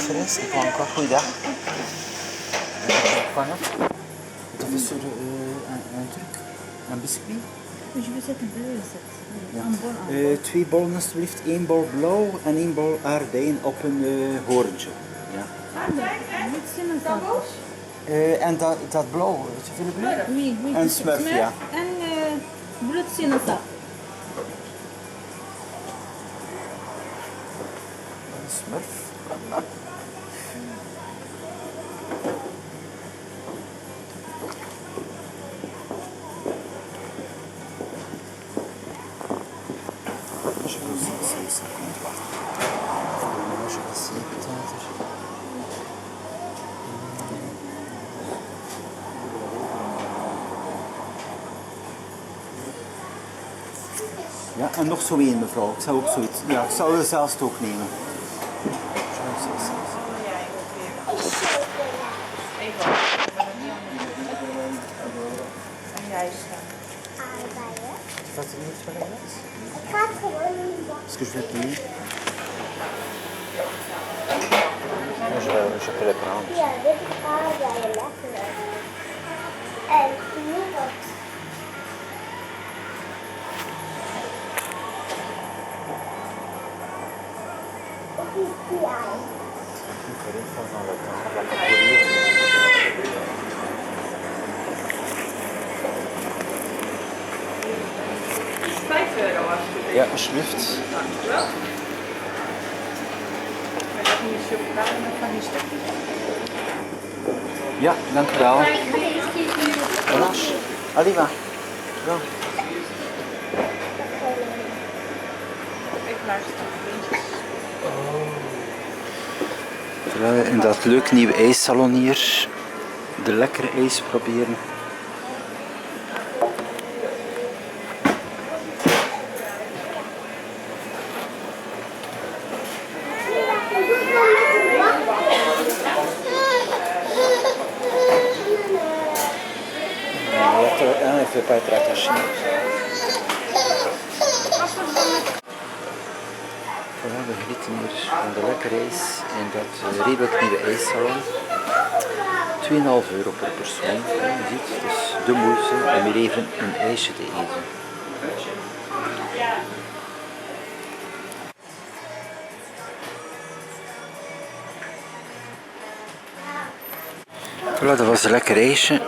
conference. Ik kwam ook goeiedag. Dat is een truc, een biscuit. Je veux cette beurre, Ja. een bol aan. 2 bollen alsjeblieft, 1 bol blauw en 1 bol aardbeien op een hoorntje. Ja. Niet sinaasappels. En dat blauw, weet je veel blauw? Oui, oui. En smurf, ja. En bloed sinaasappel. Smurf. Je vais aussi essayer ça comme toi. Je vais essayer peut-être. Ja, en nog zo één mevrouw. Ik zou ook zoiets. Ja, ik zou er zelfs ook nemen. En jij Wat is niet van alles? Ik ga het gewoon niet doen. Est-ce que je vais payer? Je peux le prendre. Ja, dit is aardbeien lekker. En nu wat. Of niet die aan. €5 alsjeblieft. Ja, alsjeblieft. Dankjewel. Met van die chocolade met van die stukjes. Ja, dank u wel. Helaas. Aliva. Ja. Ik luister naar vriendjes. Terwijl we in dat leuk nieuwe ijssalon hier de lekkere ijs proberen. Il ne fait pas être attaché. Voilà, we genieten hier van de lekkere ijs in dat redelijk nieuwe ijssalon. €2,5 per persoon. Je ziet, het is de moeite om hier even een ijsje te eten. Voilà, dat was een lekker ijsje.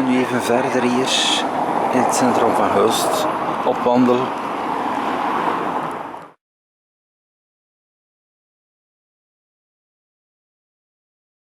Nu even verder hier in het centrum van Hulst op wandel.